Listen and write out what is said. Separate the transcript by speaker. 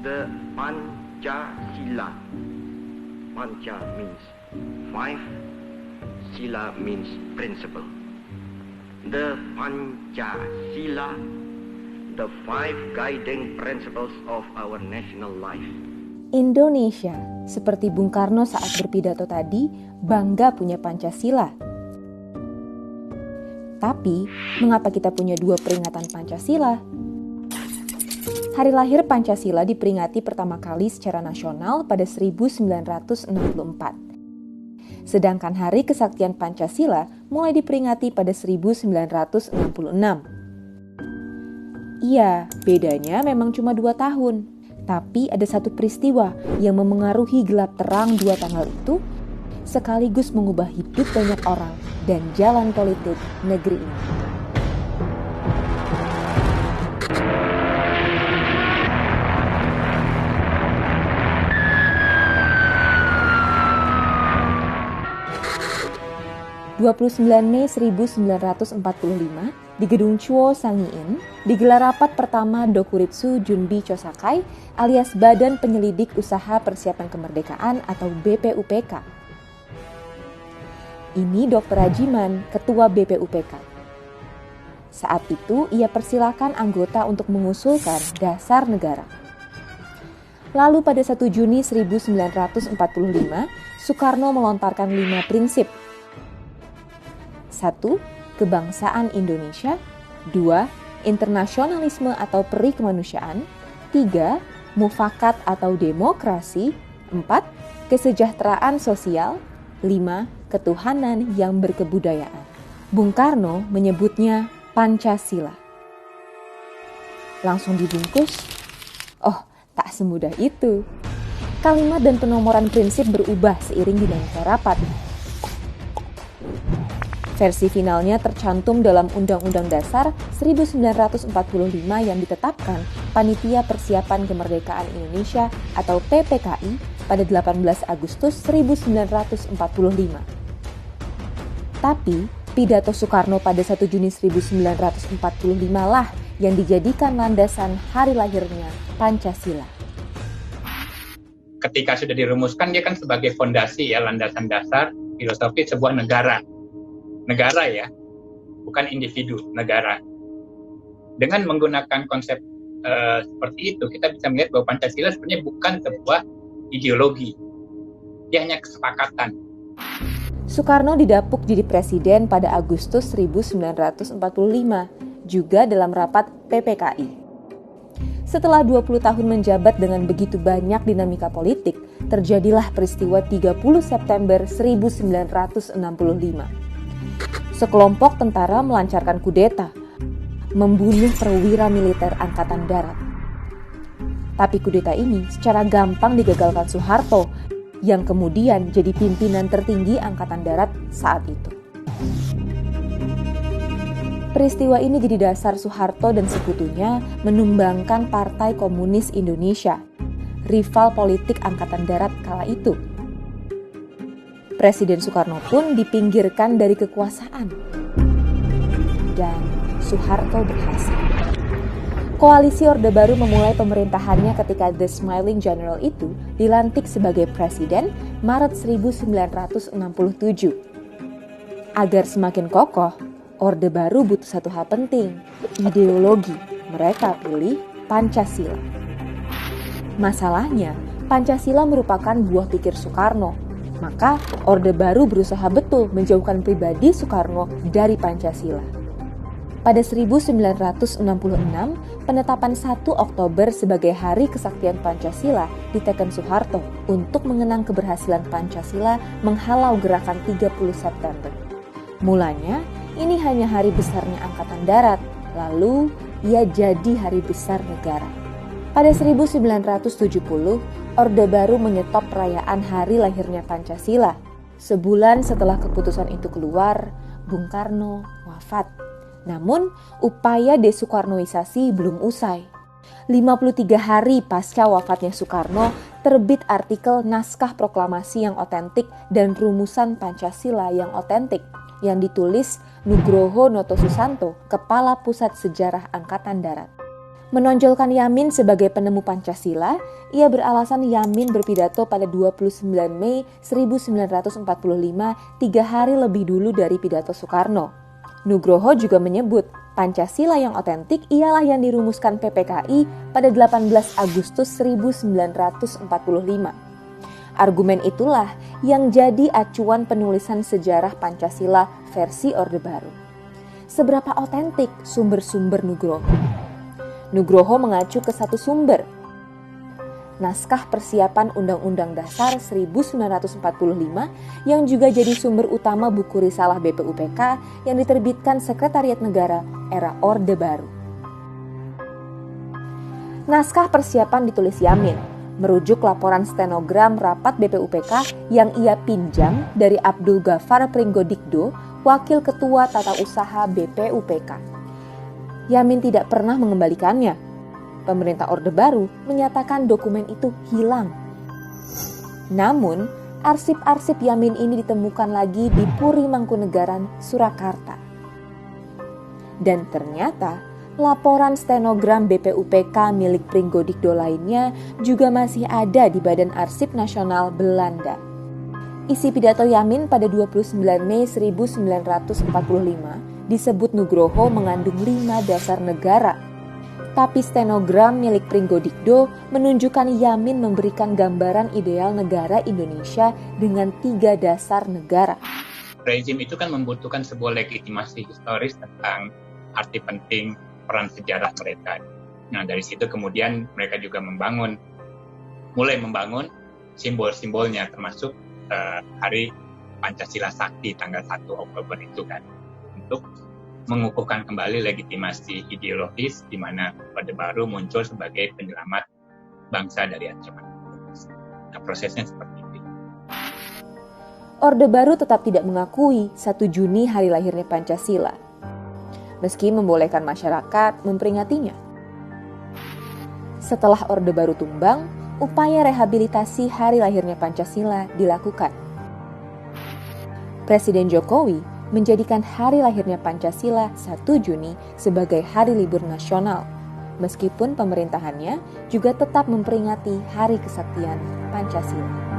Speaker 1: the Pancasila. Panca means five, Sila means principle. The Pancasila, the five guiding principles of our national life.
Speaker 2: Indonesia, seperti Bung Karno saat berpidato tadi, bangga punya Pancasila. Tapi, mengapa kita punya dua peringatan Pancasila? Hari lahir Pancasila diperingati pertama kali secara nasional pada 1964. Sedangkan Hari Kesaktian Pancasila mulai diperingati pada 1966. Iya, bedanya memang cuma 2 tahun. Tapi ada satu peristiwa yang memengaruhi gelap terang 2 tanggal itu, sekaligus mengubah hidup banyak orang dan jalan politik negeri ini. ...29 Mei 1945, di Gedung Chuo Sangiin, digelar rapat pertama Dokuritsu Junbi Chosakai alias Badan Penyelidik Usaha Persiapan Kemerdekaan atau BPUPK. Ini Dr. Rajiman, Ketua BPUPK. Saat itu, ia persilakan anggota untuk mengusulkan dasar negara. Lalu pada 1 Juni 1945, Soekarno melontarkan 5 prinsip. 1. Kebangsaan Indonesia. 2. Internasionalisme atau peri kemanusiaan. 3. Mufakat atau demokrasi. 4. Kesejahteraan sosial. 5. Ketuhanan yang berkebudayaan. Bung Karno menyebutnya Pancasila. Langsung dibungkus? Oh, tak semudah itu. Kalimat dan penomoran prinsip berubah seiring dinamika rapat. Versi finalnya tercantum dalam Undang-Undang Dasar 1945 yang ditetapkan Panitia Persiapan Kemerdekaan Indonesia atau PPKI pada 18 Agustus 1945. Tapi, pidato Soekarno pada 1 Juni 1945 lah yang dijadikan landasan hari lahirnya Pancasila.
Speaker 3: Ketika sudah dirumuskan, dia kan sebagai fondasi ya, landasan dasar filosofi sebuah negara. Negara ya, bukan individu, negara. Dengan menggunakan konsep seperti itu, kita bisa melihat bahwa Pancasila sebenarnya bukan sebuah ideologi. Dia hanya kesepakatan.
Speaker 2: Soekarno didapuk jadi presiden pada Agustus 1945, juga dalam rapat PPKI. Setelah 20 tahun menjabat dengan begitu banyak dinamika politik, terjadilah peristiwa 30 September 1965. Sekelompok tentara melancarkan kudeta, membunuh perwira militer Angkatan Darat. Tapi kudeta ini secara gampang digagalkan Soeharto, yang kemudian jadi pimpinan tertinggi Angkatan Darat saat itu. Peristiwa ini jadi dasar Soeharto dan sekutunya menumbangkan Partai Komunis Indonesia, rival politik Angkatan Darat kala itu. Presiden Soekarno pun dipinggirkan dari kekuasaan. Dan Soeharto berhasil. Koalisi Orde Baru memulai pemerintahannya ketika The Smiling General itu dilantik sebagai presiden Maret 1967. Agar semakin kokoh, Orde Baru butuh satu hal penting, ideologi. Mereka pilih Pancasila. Masalahnya, Pancasila merupakan buah pikir Soekarno. Maka Orde Baru berusaha betul menjauhkan pribadi Soekarno dari Pancasila. Pada 1966, penetapan 1 Oktober sebagai Hari Kesaktian Pancasila diteken Soeharto untuk mengenang keberhasilan Pancasila menghalau gerakan 30 September. Mulanya, ini hanya hari besarnya Angkatan Darat, lalu ia jadi hari besar negara. Pada 1970, Orde Baru menyetop perayaan hari lahirnya Pancasila. Sebulan setelah keputusan itu keluar, Bung Karno wafat. Namun, upaya desoekarnoisasi belum usai. 53 hari pasca wafatnya Soekarno, terbit artikel Naskah Proklamasi yang otentik dan Rumusan Pancasila yang otentik yang ditulis Nugroho Noto Susanto, Kepala Pusat Sejarah Angkatan Darat. Menonjolkan Yamin sebagai penemu Pancasila, ia beralasan Yamin berpidato pada 29 Mei 1945, 3 hari lebih dulu dari pidato Soekarno. Nugroho juga menyebut Pancasila yang otentik ialah yang dirumuskan PPKI pada 18 Agustus 1945. Argumen itulah yang jadi acuan penulisan sejarah Pancasila versi Orde Baru. Seberapa otentik sumber-sumber Nugroho? Nugroho mengacu ke satu sumber, Naskah Persiapan Undang-Undang Dasar 1945 yang juga jadi sumber utama buku risalah BPUPK yang diterbitkan Sekretariat Negara era Orde Baru. Naskah persiapan ditulis Yamin, merujuk laporan stenogram rapat BPUPK yang ia pinjam dari Abdul Ghaffar Pringgodikdo, Wakil Ketua Tata Usaha BPUPK. Yamin tidak pernah mengembalikannya. Pemerintah Orde Baru menyatakan dokumen itu hilang. Namun, arsip-arsip Yamin ini ditemukan lagi di Puri Mangkunegaran, Surakarta. Dan ternyata, laporan stenogram BPUPK milik Pringgodikdo lainnya juga masih ada di Badan Arsip Nasional Belanda. Isi pidato Yamin pada 29 Mei 1945 disebut Nugroho mengandung 5 dasar negara. Tapi stenogram milik Pringgodikdo menunjukkan Yamin memberikan gambaran ideal negara Indonesia dengan 3 dasar negara.
Speaker 3: Rezim itu kan membutuhkan sebuah legitimasi historis tentang arti penting peran sejarah mereka. Nah, dari situ kemudian mereka juga mulai membangun simbol-simbolnya, termasuk hari Pancasila Sakti tanggal 1 Oktober itu kan, untuk mengukuhkan kembali legitimasi ideologis di mana Orde Baru muncul sebagai penyelamat bangsa dari ancaman komunis. Nah, prosesnya seperti itu.
Speaker 2: Orde Baru tetap tidak mengakui 1 Juni hari lahirnya Pancasila, meski membolehkan masyarakat memperingatinya. Setelah Orde Baru tumbang, upaya rehabilitasi hari lahirnya Pancasila dilakukan. Presiden Jokowi menjadikan hari lahirnya Pancasila 1 Juni sebagai hari libur nasional, meskipun pemerintahannya juga tetap memperingati Hari Kesaktian Pancasila.